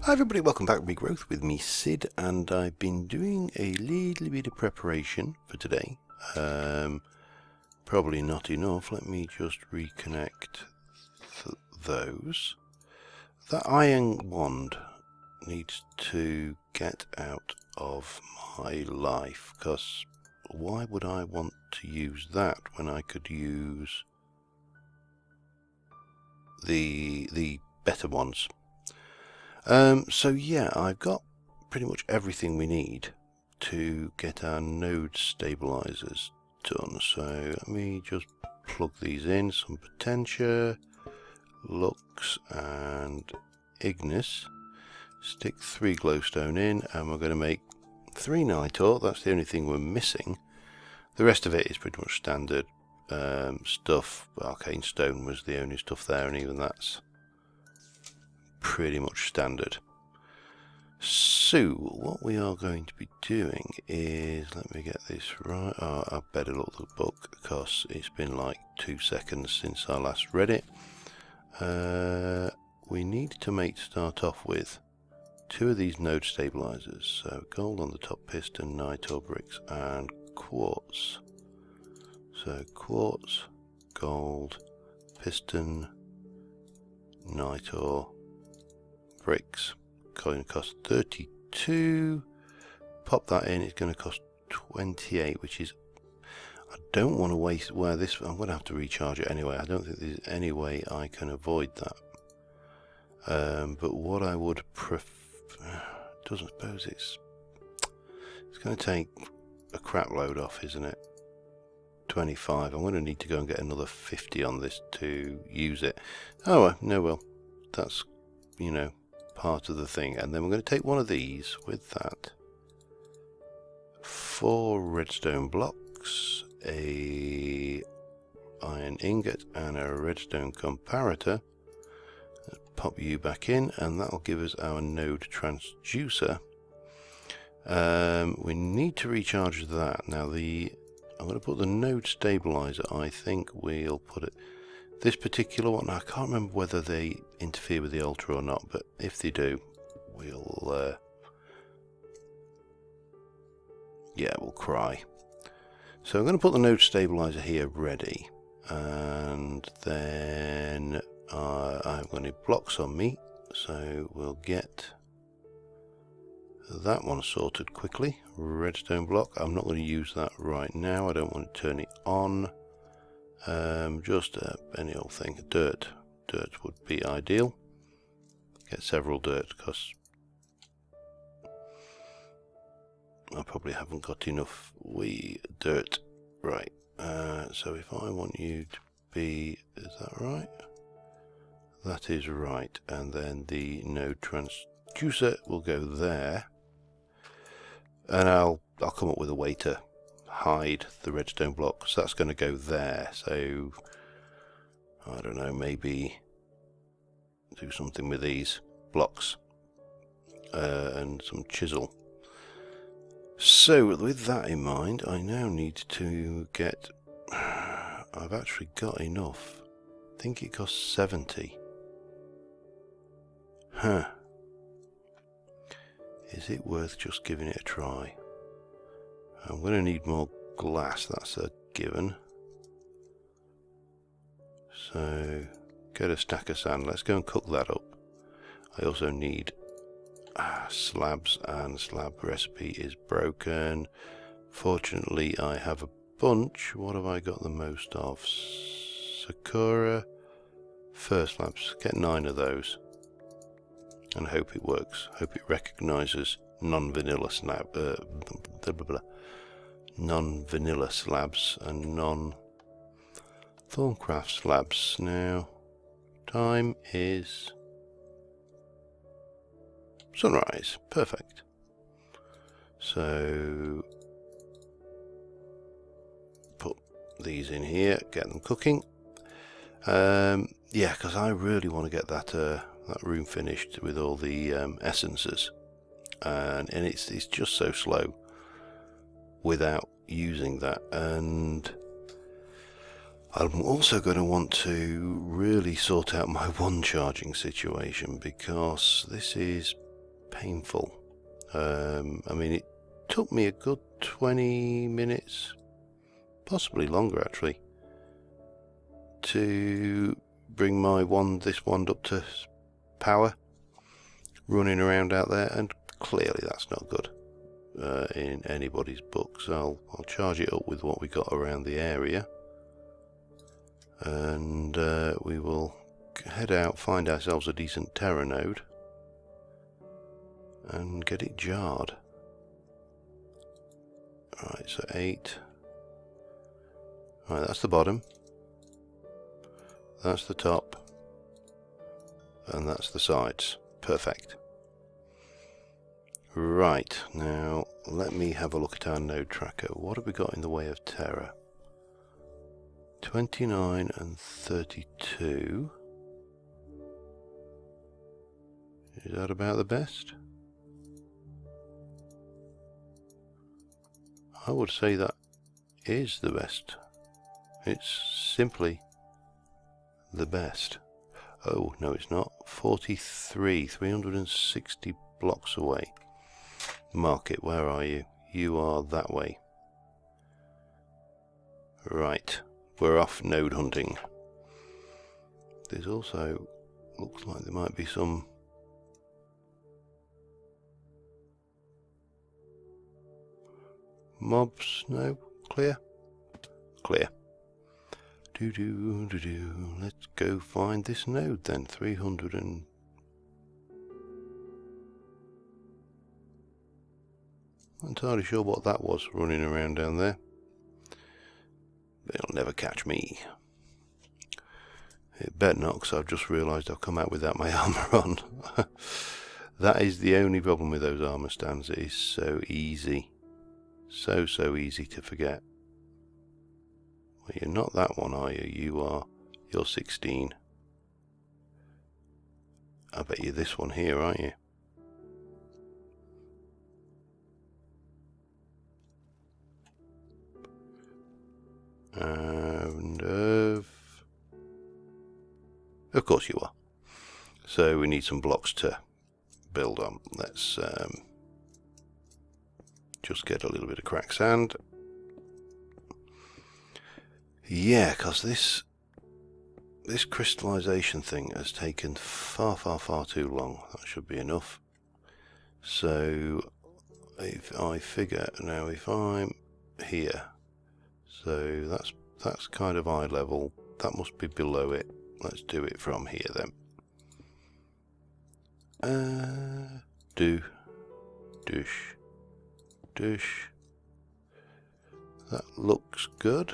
Hi everybody, welcome back to Regrowth with me, Sid, and I've been doing a little bit of preparation for today. Probably not enough. Let me just reconnect those. That iron wand needs to get out of my life, because why would I want to use that when I could use the better ones? So yeah, I've got pretty much everything we need to get our node stabilizers done. So let me just plug these in, some potentia, lux and ignis. Stick 3 glowstone in, and we're going to make 3 nitor. That's the only thing we're missing. The rest of it is pretty much standard stuff. Arcane stone was the only stuff there, and even that's pretty much standard. So what we are going to be doing is, let me get this right. I better look at the book because it's been like 2 seconds since I last read it. We need to start off with 2 of these node stabilizers. So gold on the top piston, nitor bricks and quartz. So quartz, gold, piston, nitor, bricks. Going to cost 32. Pop that in, it's going to cost 28, which is, I don't want to waste where this, I'm going to have to recharge it anyway. I don't think there's any way I can avoid that. But what I would prefer, doesn't suppose it's going to take a crap load off, isn't it? 25. I'm going to need to go and get another 50 on this to use it. Oh well, no, well, that's, you know, part of the thing. And then we're going to take one of these with that. 4 redstone blocks, a iron ingot and a redstone comparator. Let's pop you back in, and that'll give us our node transducer. We need to recharge that. Now I'm going to put the node stabilizer, I think we'll put it, this particular one, I can't remember whether they interfere with the ultra or not, but if they do, we'll cry. So I'm going to put the node stabilizer here ready, and then I'm going to need blocks on me, so we'll get that one sorted quickly. Redstone block, I'm not going to use that right now, I don't want to turn it on. Just any old thing. Dirt would be ideal. Get several dirt because I probably haven't got enough dirt. Right, so if I want you to be, is that right? That is right, and then the node transducer will go there, and I'll come up with a way to hide the redstone block, so that's going to go there. So I don't know, maybe do something with these blocks and some chisel. So with that in mind, I now need to get, I've actually got enough. I think it costs 70. Huh. Is it worth just giving it a try? I'm going to need more glass, that's a given. So, get a stack of sand, let's go and cook that up. I also need slabs, and slab recipe is broken. Fortunately, I have a bunch. What have I got the most of? Sakura, first slabs, get 9 of those. And hope it works, hope it recognises non-vanilla non-vanilla slabs and non-thorncraft slabs. Now, time is sunrise. Perfect. So, put these in here, get them cooking. Yeah, because I really want to get that room finished with all the essences, and it's just so slow without using that. And I'm also going to want to really sort out my one charging situation, because this is painful. I mean, it took me a good 20 minutes, possibly longer actually, to bring my this wand up to power, running around out there, and clearly that's not good in anybody's book. So I'll charge it up with what we got around the area, and we will head out, find ourselves a decent terra node, and get it jarred. Right, so 8. Right, that's the bottom, that's the top, and that's the sides. Perfect. Right, now let me have a look at our node tracker. What have we got in the way of terra? 29 and 32. Is that about the best? I would say that is the best. It's simply the best. Oh, no it's not. 43, 360 blocks away. Market, where are you? You are that way. Right, we're off node hunting. There's also, looks like there might be some mobs. No, clear? Clear. Let's go find this node then. 300 and... not entirely sure what that was running around down there. They'll never catch me. It better not, because I've just realised I've come out without my armour on. That is the only problem with those armour stands. It is so easy. So easy to forget. Well, you're not that one, are you? You're 16. I bet you're this one here, aren't you? And of course you are. So we need some blocks to build on. Let's just get a little bit of cracked sand. Yeah, because this crystalisation thing has taken far too long. That should be enough. So if I figure now, if I'm here, so that's kind of eye level, that must be below it. Let's do it from here then. Douche. That looks good.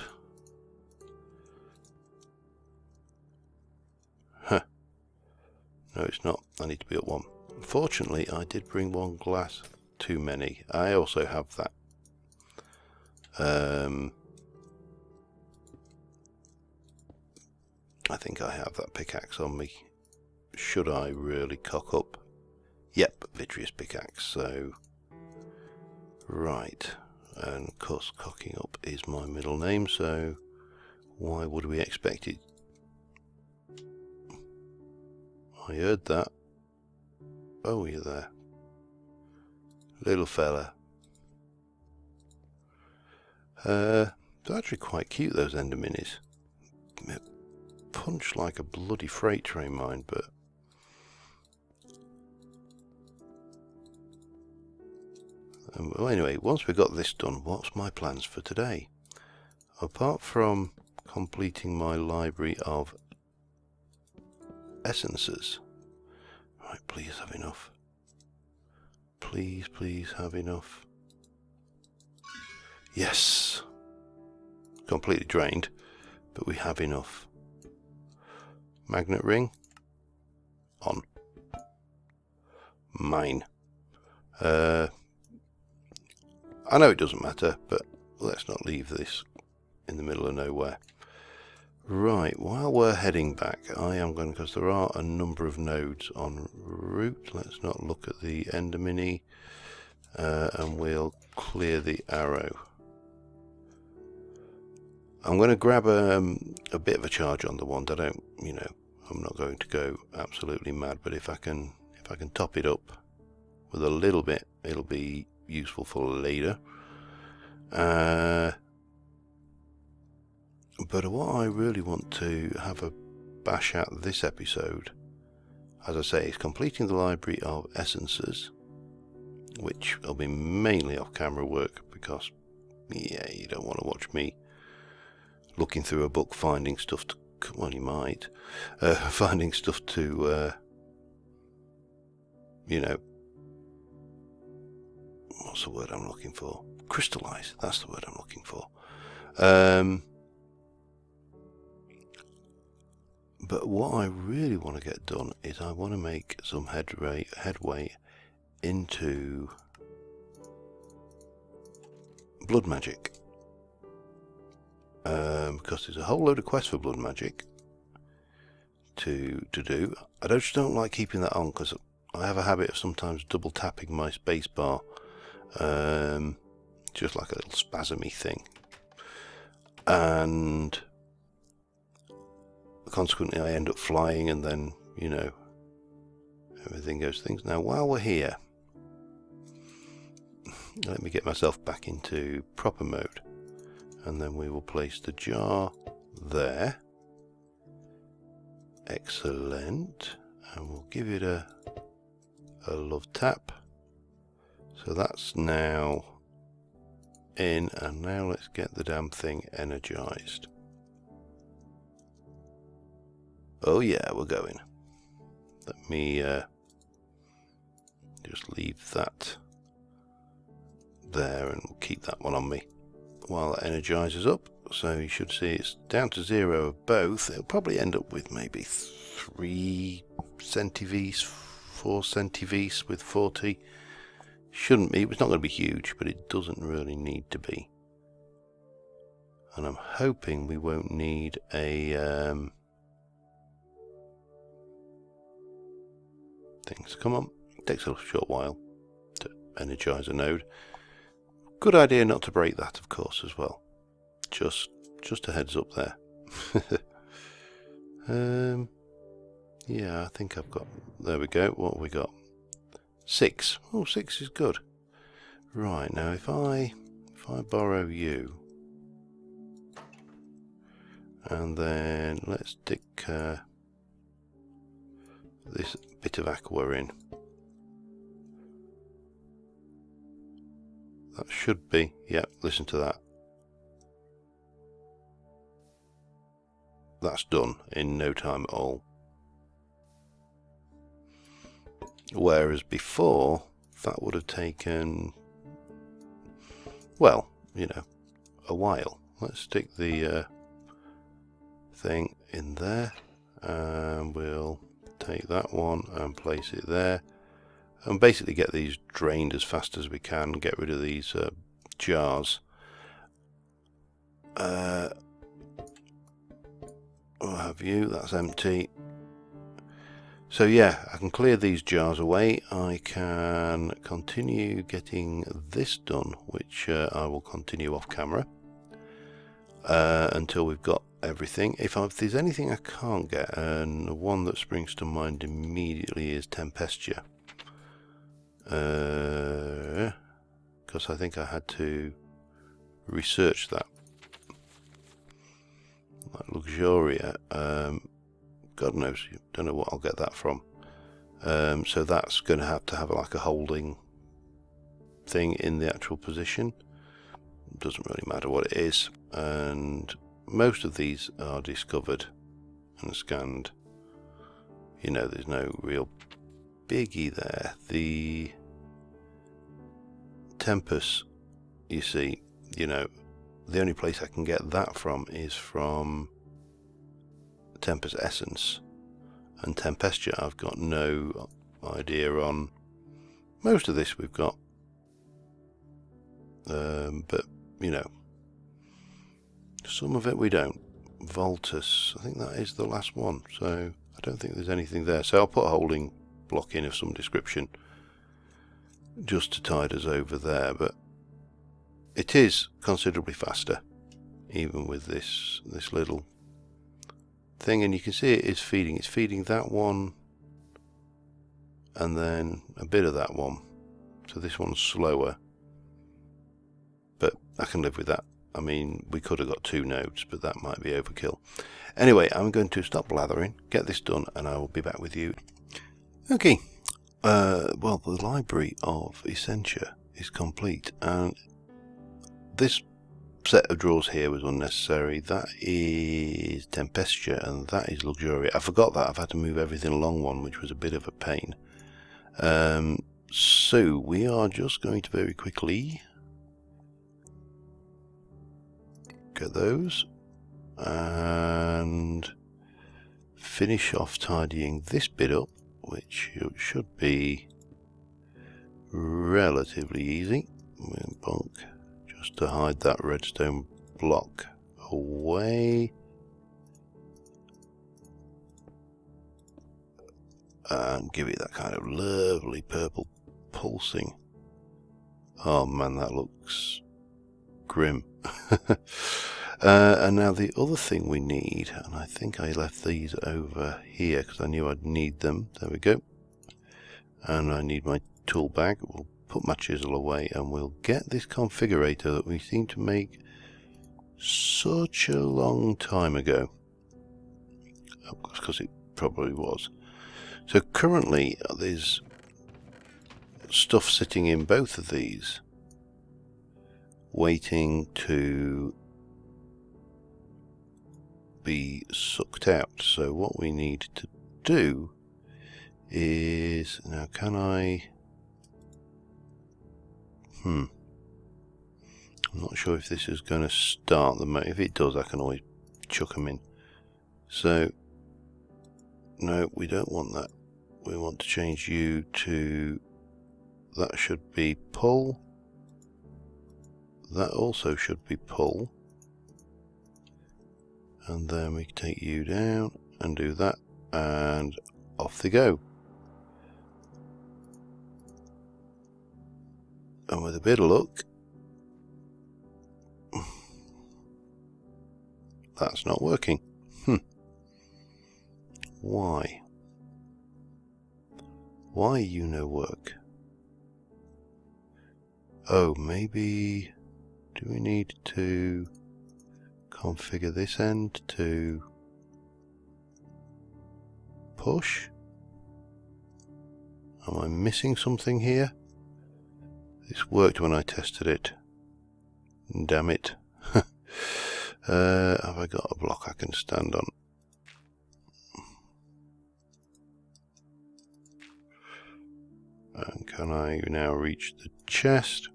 Huh. No, it's not. I need to be at 1. Unfortunately, I did bring 1 glass too many. I also have that. I think I have that pickaxe on me. Should I really cock up? Yep, vitreous pickaxe. So, right. And of course, cocking up is my middle name, so why would we expect it? I heard that. Oh, you're there. Little fella. They're actually quite cute, those ender minis. Punch like a bloody freight train, mine, but... well, anyway, once we've got this done, what's my plans for today? Apart from completing my library of essences. Right, please have enough. Please have enough. Yes! Completely drained, but we have enough. Magnet ring. On. Mine. I know it doesn't matter, but let's not leave this in the middle of nowhere. Right, while we're heading back, I am going, because there are a number of nodes en route. Let's not look at the ender mini, and we'll clear the arrow. I'm going to grab a bit of a charge on the wand. I don't, you know, I'm not going to go absolutely mad, but if I can top it up with a little bit, it'll be useful for later. But what I really want to have a bash at this episode, as I say, is completing the library of essences, which will be mainly off camera work, because yeah, you don't want to watch me looking through a book finding stuff to, well, you might finding stuff to you know, what's the word I'm looking for? Crystallize, that's the word I'm looking for. But what I really want to get done is I want to make some headway into blood magic, because there's a whole load of quests for blood magic to do. I just don't like keeping that on, because I have a habit of sometimes double tapping my space bar, just like a little spasmy thing, and consequently I end up flying, and then, you know, everything goes things. Now while we're here, let me get myself back into proper mode, and then we will place the jar there. Excellent. And we'll give it a love tap. So that's now in, and now let's get the damn thing energized. Oh yeah, we're going. Let me just leave that there, and we'll keep that one on me while it energizes up. So you should see it's down to 0 of both. It'll probably end up with maybe 3 centivis, 4 centivis with 40. Shouldn't be, it's not going to be huge, but it doesn't really need to be. And I'm hoping we won't need a things. Come on, it takes a short while to energize a node. Good idea not to break that, of course, as well. Just a heads up there. Yeah, I think I've got, there we go. What have we got? 6. Oh, 6 is good. Right, now if I borrow you, and then let's stick this bit of aqua in. That should be, yep, listen to that. That's done in no time at all. Whereas before, that would have taken, well, you know, a while. Let's stick the thing in there, and we'll take that one and place it there, and basically get these drained as fast as we can, get rid of these jars. What have you? That's empty. So yeah, I can clear these jars away. I can continue getting this done, which I will continue off camera until we've got everything. If there's anything I can't get, and the one that springs to mind immediately is Tempestia, because I think I had to research that. Like Luxuria, God knows, don't know what I'll get that from. So that's going to have like a holding thing in the actual position. Doesn't really matter what it is, and most of these are discovered and scanned. You know, there's no real biggie there. The Tempest, you see, you know, the only place I can get that from is from Tempest Essence, and Tempestia I've got no idea on. Most of this we've got, but you know, some of it we don't. Voltus, I think that is the last one, so I don't think there's anything there. So I'll put a holding block in of some description just to tide us over there, but it is considerably faster, even with this little thing, and you can see it is feeding. It's feeding that one and then a bit of that one. So this one's slower, but I can live with that. I mean, we could have got 2 nodes, but that might be overkill. Anyway, I'm going to stop blathering, get this done, and I will be back with you. Okay, well, the library of essentia is complete, and this set of drawers here was unnecessary. That is tempesture, and that is luxuriate. I forgot that. I've had to move everything along one, which was a bit of a pain. So we are just going to very quickly get those and finish off tidying this bit up, which should be relatively easy. Bonk, just to hide that redstone block away. And give it that kind of lovely purple pulsing. Oh man, that looks grim. And now the other thing we need, and I think I left these over here because I knew I'd need them. There we go. And I need my tool bag. We'll put my chisel away and we'll get this configurator that we seem to make such a long time ago. Because it probably was. So currently there's stuff sitting in both of these waiting to be sucked out. So what we need to do is, now can I, I'm not sure if this is going to start the if it does I can always chuck them in. So no, we don't want that. We want to change you to, that should be pull. That also should be pull. And then we take you down and do that, and off they go. And with a bit of luck, that's not working. Why? Why you no work? Oh, maybe, do we need to configure this end to push? Am I missing something here? This worked when I tested it. Damn it. Have I got a block I can stand on? And can I now reach the chest?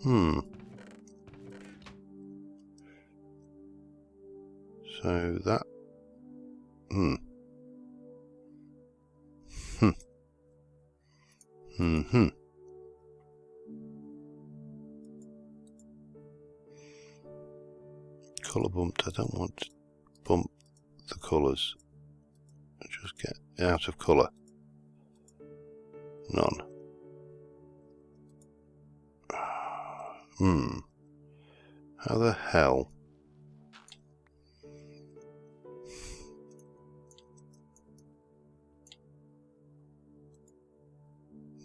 So that, Colour bumped. I don't want to bump the colours. Just get out of colour. None. How the hell?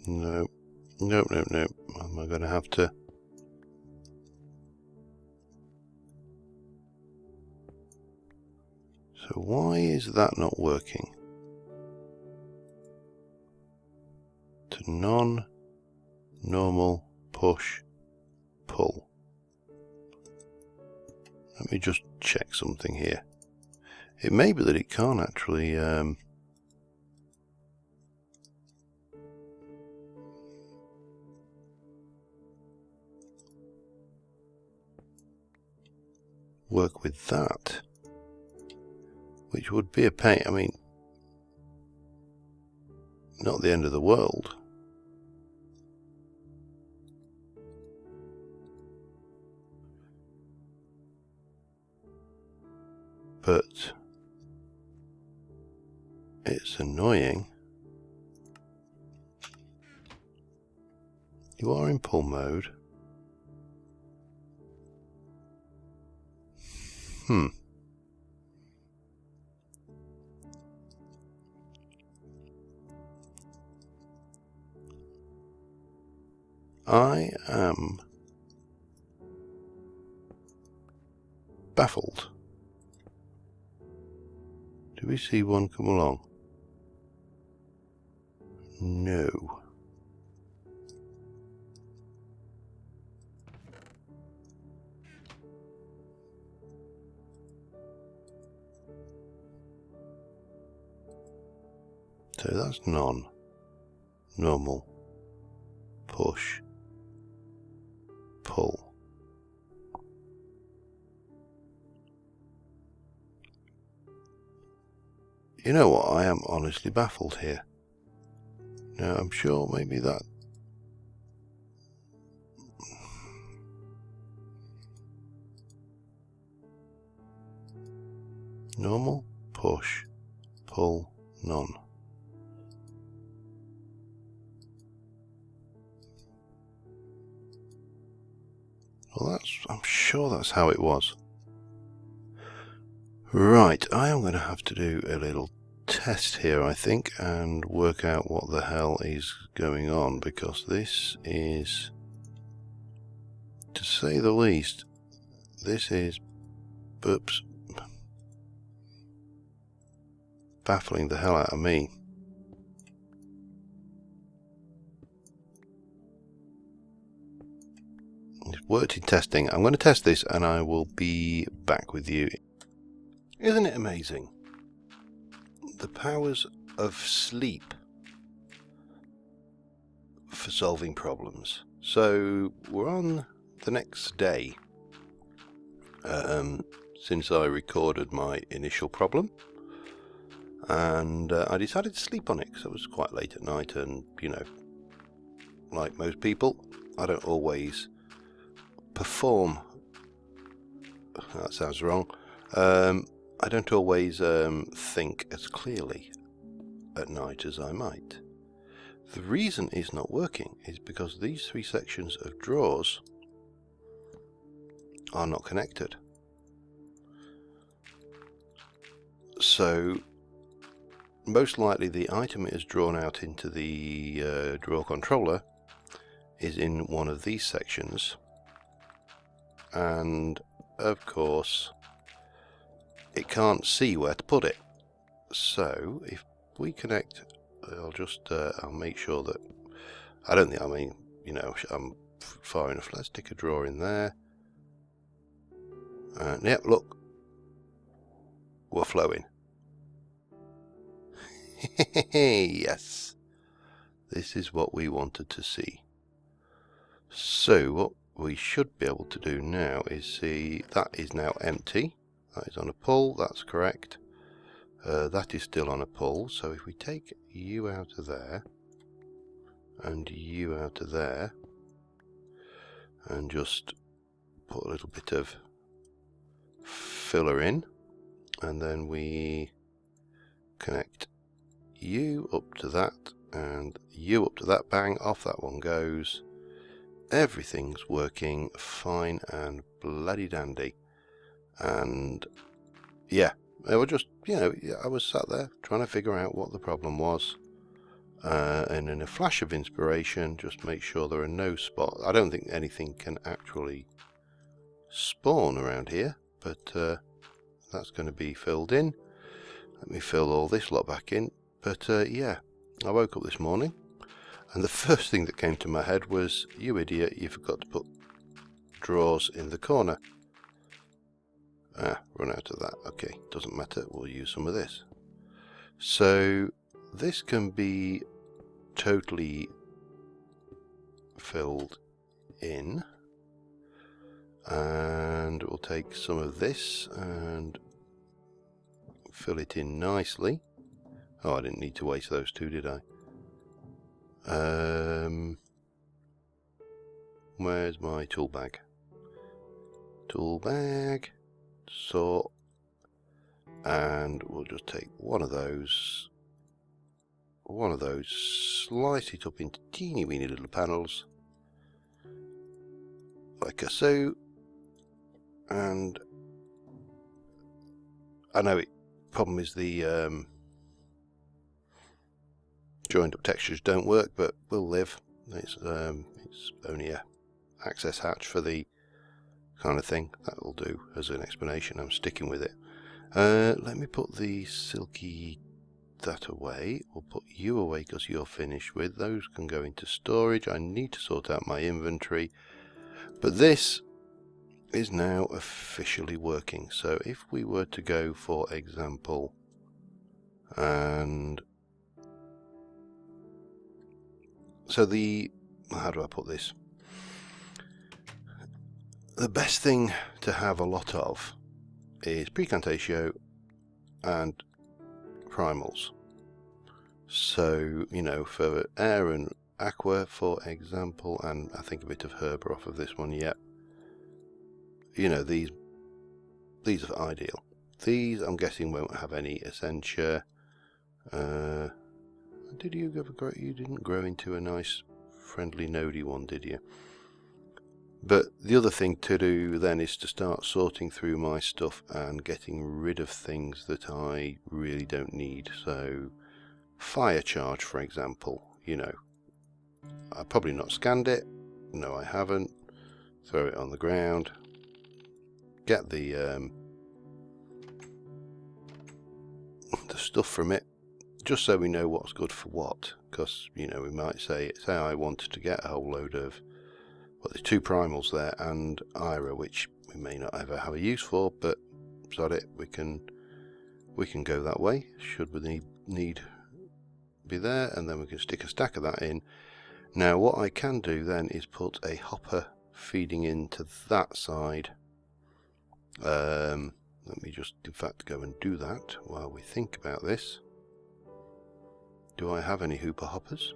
No. Nope. Am I going to have to? So why is that not working? To non, normal, push, pull. Let me just check something here. It may be that it can't actually work with that, which would be a pain. I mean, not the end of the world. But it's annoying. You are in pull mode. I am baffled. Do we see one come along? No. So that's none. Normal. Push. Pull. You know what? I am honestly baffled here. Now, I'm sure maybe that... Normal, push, pull, none. Well, I'm sure that's how it was. Right, I am going to have to do a little test here, I think, and work out what the hell is going on, because this is, to say the least, this is, oops, baffling the hell out of me. It's worked in testing. I'm going to test this and I will be back with you. Isn't it amazing? The powers of sleep for solving problems. So we're on the next day since I recorded my initial problem, and I decided to sleep on it because it was quite late at night, and you know, like most people, I don't always perform. That sounds wrong. I don't always think as clearly at night as I might. The reason it's not working is because these three sections of drawers are not connected. So most likely the item it has drawn out into the drawer controller is in one of these sections, and of course it can't see where to put it. So if we connect, I'll make sure that, you know, I'm far enough. Let's stick a drawer in there. And yep, look, we're flowing. Yes, this is what we wanted to see. So what we should be able to do now is see that is now empty. That is on a pull, that's correct. That is still on a pull, so if we take you out of there and you out of there and just put a little bit of filler in, and then we connect you up to that and you up to that, bang, off that one goes. Everything's working fine and bloody dandy. And yeah, I was just, you know, I was sat there trying to figure out what the problem was, and in a flash of inspiration, just make sure there are no spots. I don't think anything can actually spawn around here, but that's going to be filled in. Let me fill all this lot back in. But yeah, I woke up this morning and the first thing that came to my head was, you idiot, you forgot to put drawers in the corner. Run out of that. Okay, doesn't matter, we'll use some of this. So this can be totally filled in, and we'll take some of this and fill it in nicely. Oh, I didn't need to waste those two, did I? Where's my tool bag? Tool bag. Saw. And we'll just take one of those, slice it up into teeny weeny little panels, like so. And I know it. Problem is the joined up textures don't work, but we'll live. It's only a access hatch for the kind of thing. That will do as an explanation. I'm sticking with it. Let me put the silky that away. We'll put you away because you're finished with. Those can go into storage. I need to sort out my inventory. But this is now officially working. So if we were to go, for example, and so how do I put this? The best thing to have a lot of is Precantatio and primals. So, you know, for air and aqua, for example, and I think a bit of herb off of this one yet. You know, these are ideal. These, I'm guessing, won't have any essentia. Did you ever grow? You didn't grow into a nice, friendly, nodey one, did you? But the other thing to do then is to start sorting through my stuff and getting rid of things that I really don't need. So, fire charge, for example, you know, I've probably not scanned it. No, I haven't. Throw it on the ground. Get the stuff from it, just so we know what's good for what. Because, you know, we might say I wanted to get a whole load of, well, there's 2 primals there and Ira, which we may not ever have a use for, but sod it, we can go that way should we need be there, and then we can stick a stack of that in. Now what I can do then is put a hopper feeding into that side. Let me just in fact go and do that while we think about this. Do I have any hooper hoppers?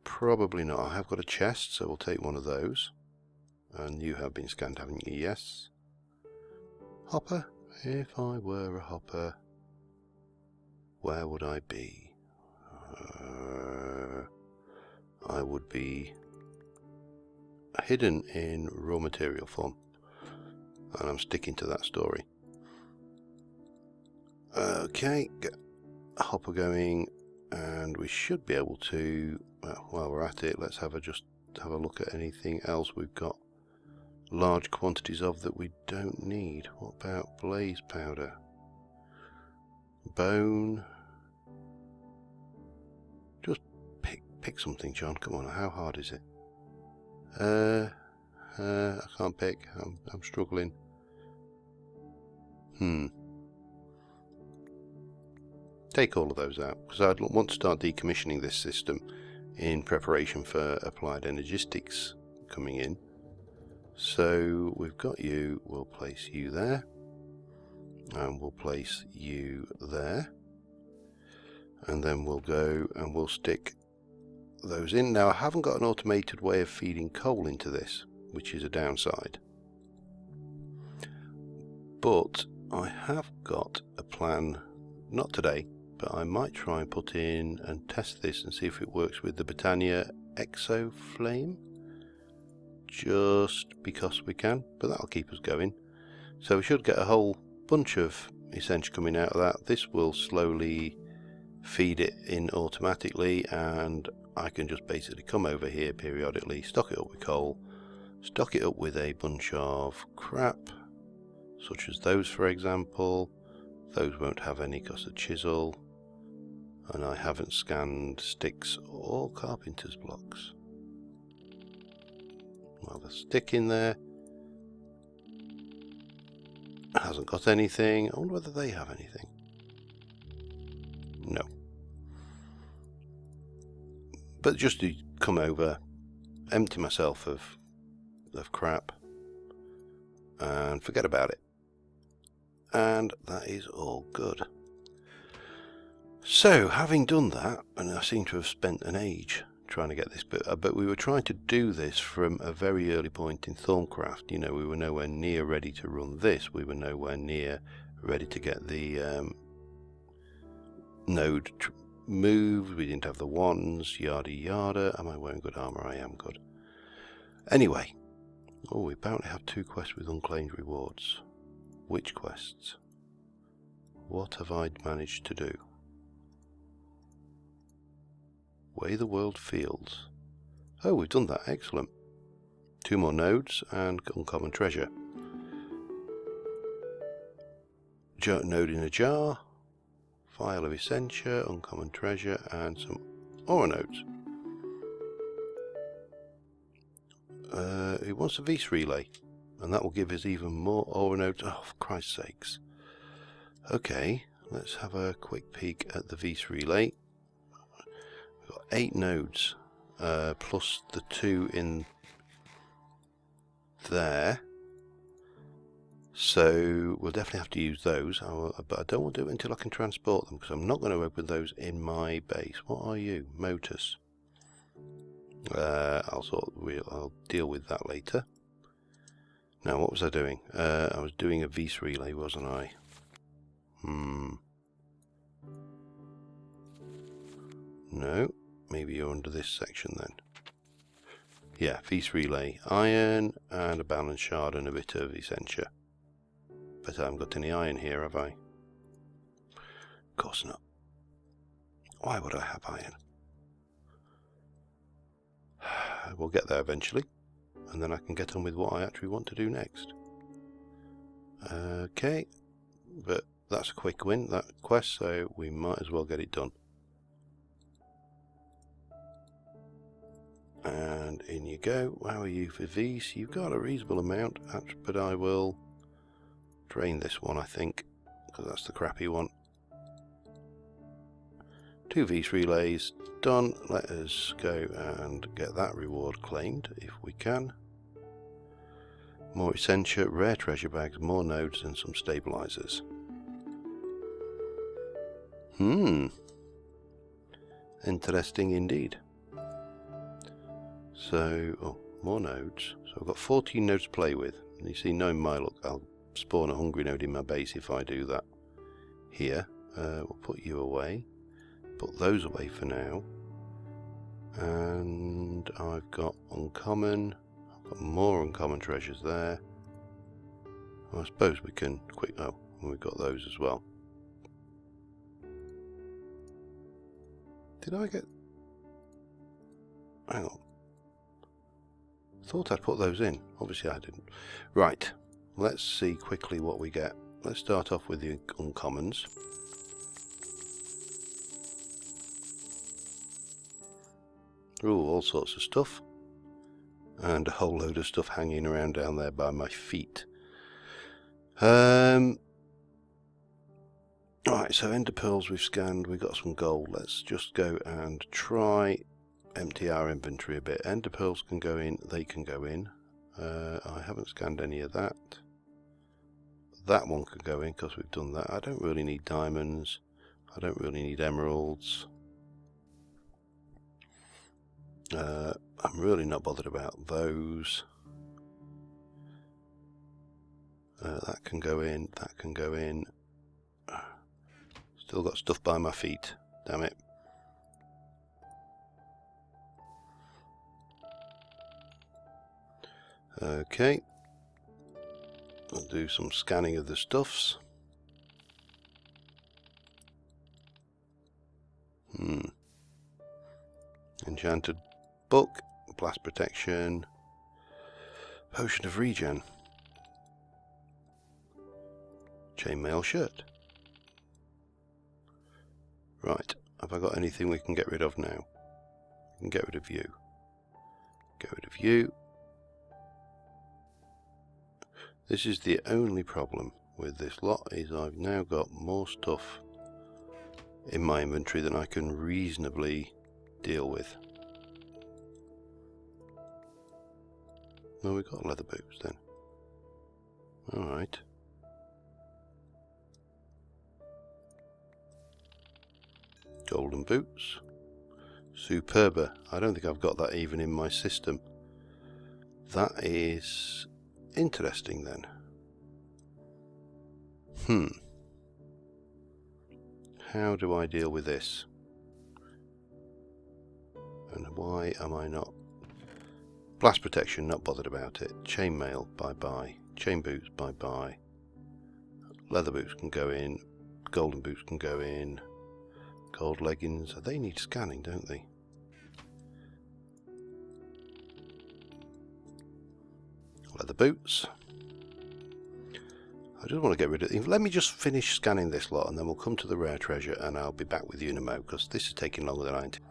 Probably not. I have got a chest, so we'll take one of those. And you have been scanned, haven't you? Yes. Hopper? If I were a hopper, where would I be? I would be hidden in raw material form. And I'm sticking to that story. Okay, get a hopper going, and we should be able to, well, while we're at it, let's just have a look at anything else we've got large quantities of that we don't need. What about blaze powder? Bone? Just pick something, John. Come on, how hard is it? I can't pick. I'm struggling. Take all of those out, because I'd want to start decommissioning this system in preparation for applied energistics coming in. So we've got you, we'll place you there, and we'll place you there, and then we'll go and we'll stick those in. Now I haven't got an automated way of feeding coal into this, which is a downside, but I have got a plan, not today, but I might try and put in and test this and see if it works with the Britannia Exo Flame, just because we can, but that'll keep us going. So we should get a whole bunch of essentia coming out of that. This will slowly feed it in automatically, and I can just basically come over here periodically, stock it up with coal, stock it up with a bunch of crap, such as those for example. Those won't have any because of chisel, and I haven't scanned sticks or carpenter's blocks. Well, the stick in there hasn't got anything. I wonder whether they have anything. No. But just to come over, empty myself of crap, and forget about it. And that is all good. So, having done that, and I seem to have spent an age trying to get this bit, but we were trying to do this from a very early point in Thorncraft. You know, we were nowhere near ready to run this. We were nowhere near ready to get the node moved. We didn't have the wands, yada yada. Am I wearing good armor? I am good. Anyway, oh, we apparently have 2 quests with unclaimed rewards. Which quests? What have I managed to do? Way the world feels. Oh, we've done that. Excellent. 2 more nodes and uncommon treasure. Node in a jar. File of essentia, uncommon treasure, and some aura nodes. He wants a Vis relay, and that will give us even more aura nodes. Oh, for Christ's sakes. Okay, let's have a quick peek at the Vis relay. We've got 8 nodes, plus the 2 in there. So we'll definitely have to use those, but I don't want to do it until I can transport them, because I'm not going to open those in my base. What are you? Motors. I'll deal with that later. Now, what was I doing? I was doing a Vis relay, wasn't I? No, maybe you're under this section then. Yeah, Vis relay, iron and a balance shard and a bit of essentia. But I haven't got any iron here, have I? Of course not. Why would I have iron? We'll get there eventually, and then I can get on with what I actually want to do next. Okay, but that's a quick win, that quest, so we might as well get it done. And in you go. How are you for Vis? You've got a reasonable amount, but I will drain this one, I think, because that's the crappy one. 2 Vis relays done. Let us go and get that reward claimed if we can. More essentia, rare treasure bags, more nodes, and some stabilizers. Interesting indeed. So, oh, more nodes. So I've got 14 nodes to play with. And you see, knowing my luck, I'll spawn a hungry node in my base if I do that. Here, we'll put you away. Put those away for now. And I've got uncommon. I've got more uncommon treasures there. I suppose we can quick. Oh, we've got those as well. Did I get? Hang on. Thought I'd put those in. Obviously I didn't. Right. Let's see quickly what we get. Let's start off with the uncommons. Ooh, all sorts of stuff. And a whole load of stuff hanging around down there by my feet. Right, so ender pearls we've scanned, we've got some gold. Let's just go and try empty our inventory a bit. Ender pearls can go in, they can go in. I haven't scanned any of that. That one can go in because we've done that. I don't really need diamonds. I don't really need emeralds. I'm really not bothered about those. That can go in, that can go in. Still got stuff by my feet, damn it. Okay. I'll do some scanning of the stuffs. Enchanted book, blast protection, potion of regen, chainmail shirt. Right, have I got anything we can get rid of now? We can get rid of you. Get rid of you. This is the only problem with this lot, is I've now got more stuff in my inventory than I can reasonably deal with. Well, we've got leather boots then. Alright. Golden boots. Superba. I don't think I've got that even in my system. That is interesting then. How do I deal with this? And why am I not? Blast protection, not bothered about it. Chainmail, bye-bye. Chain boots, bye-bye. Leather boots can go in. Golden boots can go in. Gold leggings, they need scanning, don't they? leather boots. I just want to get rid of it. Let me just finish scanning this lot and then we'll come to the rare treasure and I'll be back with you in a mo, because this is taking longer than I intended.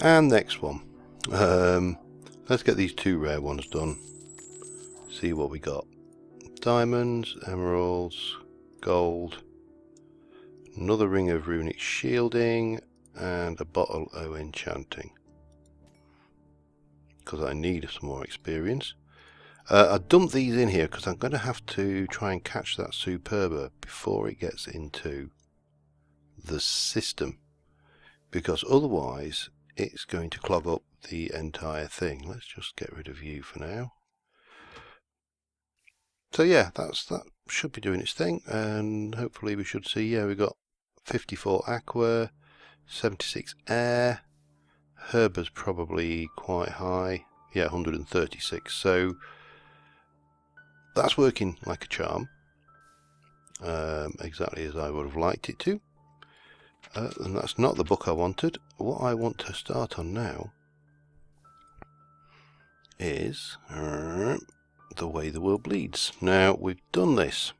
And next one. Let's get these 2 rare ones done. See what we got. Diamonds, emeralds, gold, another ring of runic shielding, and a bottle of enchanting. Because I need some more experience. I dumped these in here because I'm going to have to try and catch that Superba before it gets into the system. Because otherwise it's going to clog up the entire thing. Let's just get rid of you for now. So yeah, that should be doing its thing, and hopefully we should see, yeah, we've got 54 aqua, 76 air, herba's probably quite high, yeah, 136, so that's working like a charm, exactly as I would have liked it to. And that's not the book I wanted. What I want to start on now is The Way the World Bleeds. Now, we've done this,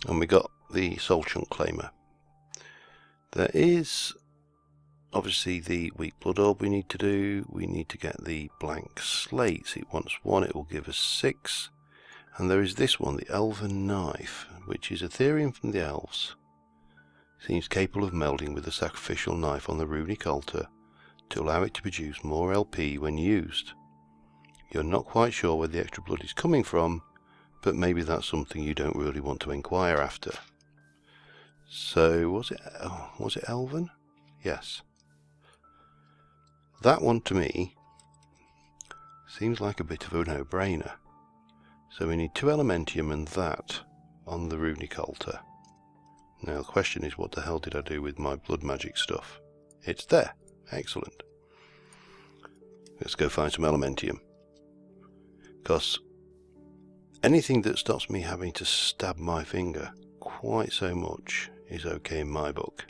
and we got the soul chunk claimer. There is obviously the weak blood orb we need to do. We need to get the blank slates. It wants 1, it will give us 6. And there is this one, the elven knife, which is Ethereum from the elves. Seems capable of melding with the sacrificial knife on the runic altar to allow it to produce more LP when used. You're not quite sure where the extra blood is coming from, but maybe that's something you don't really want to inquire after. So, was it elven? Yes. That one to me seems like a bit of a no-brainer. So we need 2 elementium and that on the runic altar. Now the question is, what the hell did I do with my blood magic stuff? It's there. Excellent. Let's go find some elementium. Because anything that stops me having to stab my finger quite so much is okay in my book.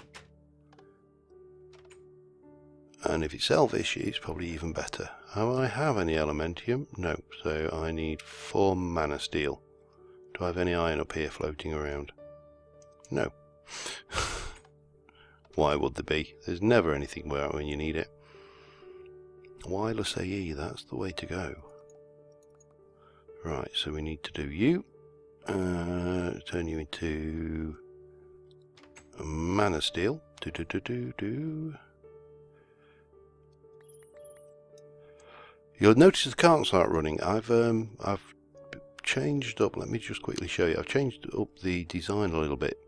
And if it's elvish, it's probably even better. Do I have any elementium? No, so I need 4 mana steel. Do I have any iron up here floating around? No. Why would there be? There's never anything where when you need it. Wireless AE, that's the way to go. Right, so we need to do you. Turn you into a mana steel. You'll notice the carts aren't running. I've changed up. Let me just quickly show you. I've changed up the design a little bit.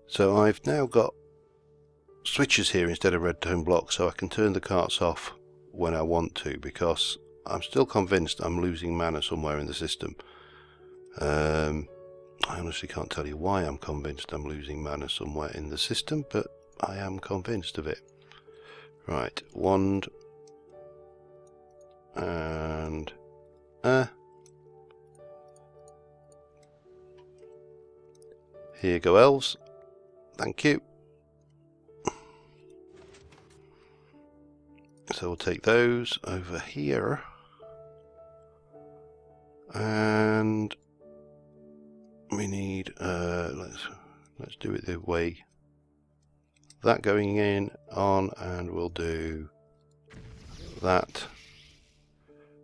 So I've now got switches here instead of red tone blocks, so I can turn the carts off when I want to, because I'm still convinced I'm losing mana somewhere in the system. I honestly can't tell you why I'm convinced I'm losing mana somewhere in the system, but I am convinced of it. Right, wand and here go elves. Thank you. So we'll take those over here, and we need let's do it the way that going in on, and we'll do that.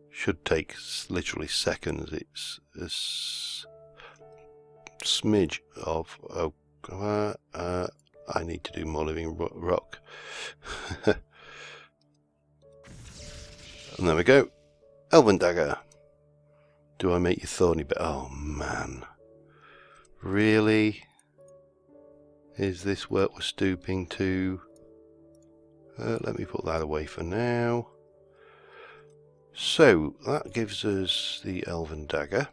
Should take literally seconds. It's a smidge of I need to do more living rock. And there we go. Elven dagger. Do I make you thorny? But oh man, really? Is this what we're stooping to? Let me put that away for now. So that gives us the elven dagger.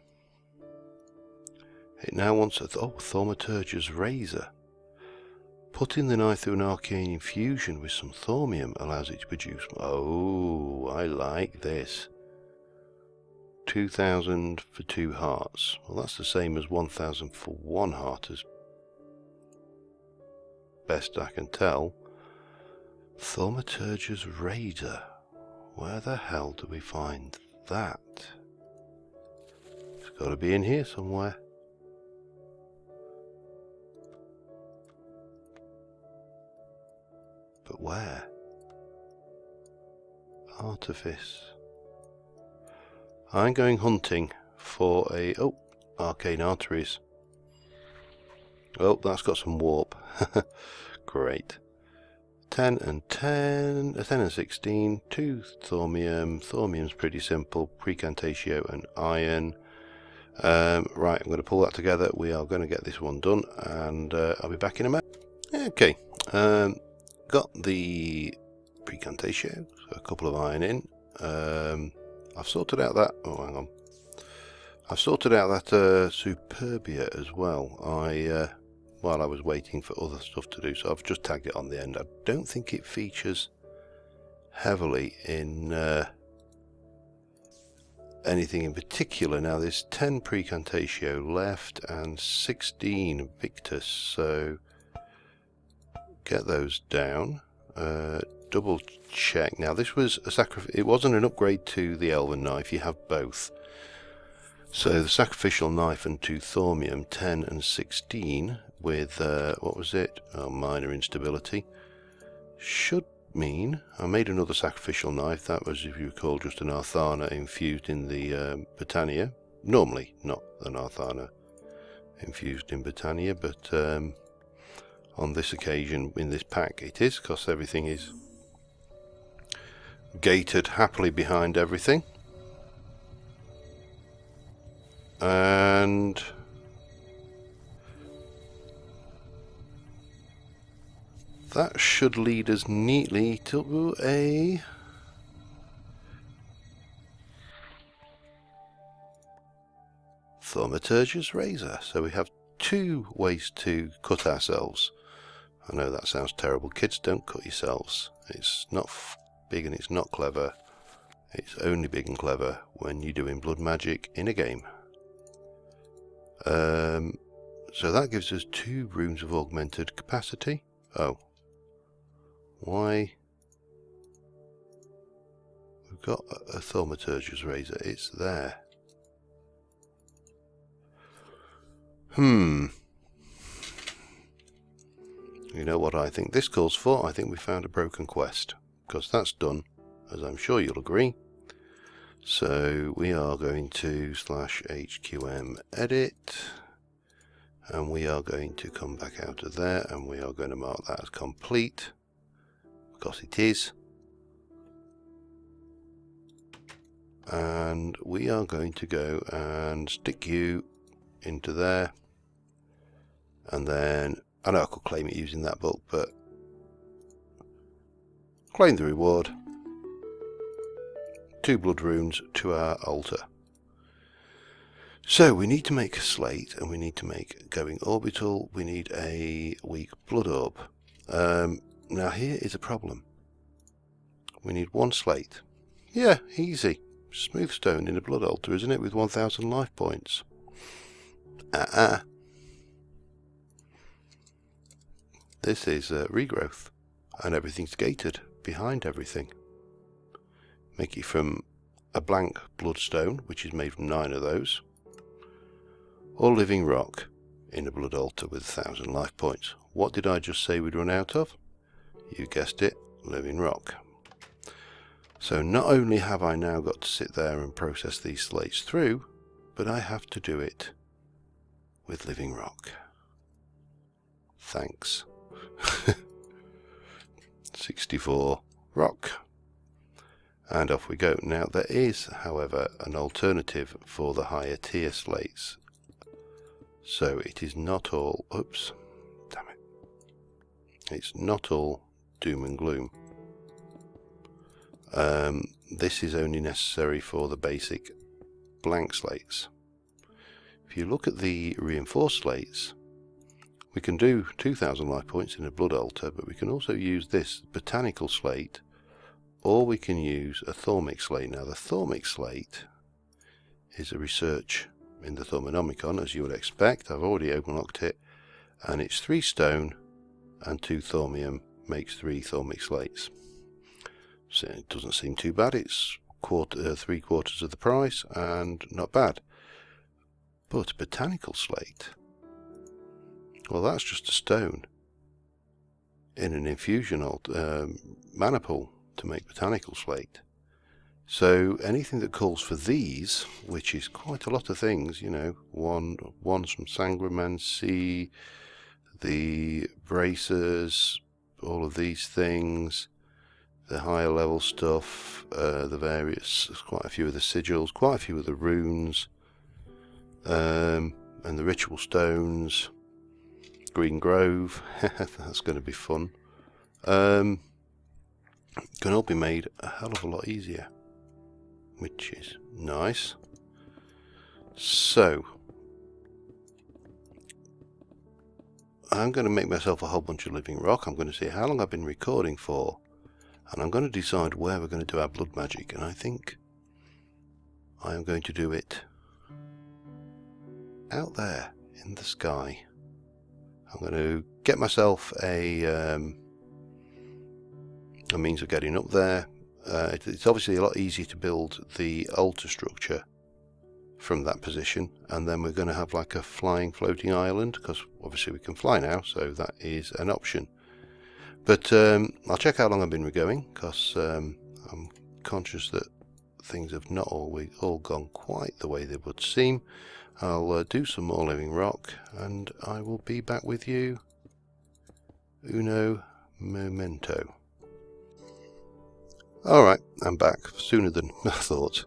It now wants a thaumaturge's razor. Putting the knife through an arcane infusion with some thaumium allows it to produce... Oh, I like this. 2,000 for 2 hearts. Well, that's the same as 1,000 for 1 heart, as best I can tell. Thaumaturge's razor. Where the hell do we find that? got to be in here somewhere. But where? Artifice. I'm going hunting for a... oh, arcane arteries. Oh, that's got some warp. Great. 10 and 10, 10 and 16, 2 thaumium. Thaumium's pretty simple. Precantatio and iron. Right, I'm going to pull that together. We are going to get this one done, and I'll be back in a minute. Okay, got the precantatio, so a couple of iron in. I've sorted out that. Oh, hang on. I've sorted out that Superbia as well. While I was waiting for other stuff to do, so I've just tagged it on the end. I don't think it features heavily in anything in particular. Now there's 10 precantatio left and 16 Victus, so get those down. Double check. Now this was a sacrifice. It wasn't an upgrade to the Elven Knife. You have both. So the sacrificial knife and 2 thaumium, 10 and 16 with what was it? Oh, minor instability. Should mean I made another sacrificial knife. That was, if you recall, just an Arthana infused in the Britannia. Normally not an Arthana infused in Britannia, but on this occasion in this pack it is, because everything is gated happily behind everything. And that should lead us neatly to a Thaumaturge's razor. So we have 2 ways to cut ourselves. I know that sounds terrible. Kids, don't cut yourselves. It's not big and it's not clever. It's only big and clever when you're doing blood magic in a game. So that gives us 2 runes of augmented capacity. Oh. Why? We've got a Thaumaturge's razor. It's there. You know what I think this calls for? I think we found a broken quest. Because that's done, as I'm sure you'll agree. So we are going to /HQM edit. And we are going to come back out of there and we are going to mark that as complete. Because it is. And we are going to go and stick you into there. And then, I know I could claim it using that book, but claim the reward. 2 blood runes to our altar. So we need to make a slate, and we need to make going orbital. We need a weak blood orb. Now here is a problem. We need 1 slate. Yeah, easy. Smooth stone in a blood altar, isn't it? With 1000 life points. This is regrowth, and everything's gated behind everything. Make it from a blank bloodstone, which is made from 9 of those, or living rock in a blood altar with 1000 life points. What did I just say we'd run out of? You guessed it, living rock. So not only have I now got to sit there and process these slates through, but I have to do it with living rock. Thanks. 64 rock. And off we go. Now there is, however, an alternative for the higher tier slates. So it is not all, oops, damn it. It's not all doom and gloom. This is only necessary for the basic blank slates. If you look at the reinforced slates, we can do 2000 life points in a blood altar, but we can also use this botanical slate, or we can use a thaumic slate. Now the thaumic slate is a research in the Thaumonomicon, as you would expect. I've already open-locked it, and it's 3 stone and 2 thaumium makes 3 thaumic slates. So it doesn't seem too bad. It's 3/4 of the price and not bad. But a botanical slate, well, that's just a stone in an infusion mana pool to make botanical slate. So anything that calls for these, which is quite a lot of things, you know, one's from Sangromancy, the bracers, all of these things, the higher level stuff, the various, quite a few of the sigils, quite a few of the runes, and the ritual stones, Regrowth, that's going to be fun. Can all be made a hell of a lot easier, which is nice. So I'm going to make myself a whole bunch of living rock. I'm going to see how long I've been recording for, and I'm going to decide where we're going to do our blood magic, and I think I am going to do it out there in the sky. I'm going to get myself a means of getting up there. It's obviously a lot easier to build the altar structure from that position, and then we're going to have like a flying floating island, because obviously we can fly now, so that is an option. But I'll check how long I've been going, because I'm conscious that things have not all gone quite the way they would seem. I'll do some more living rock, and I will be back with you uno momento. Alright, I'm back sooner than I thought.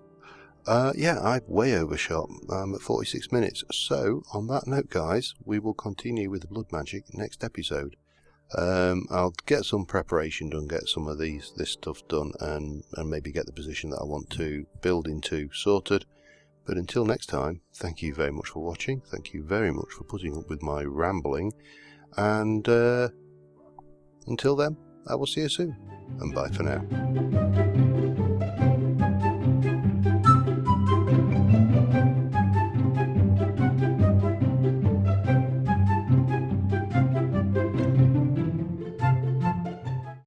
Yeah, I've way overshot. I'm at 46 minutes. So, on that note, guys, we will continue with the blood magic next episode. I'll get some preparation done, get some of this stuff done, and maybe get the position that I want to build into sorted. But until next time, thank you very much for watching. Thank you very much for putting up with my rambling. And until then, I will see you soon. And bye for now.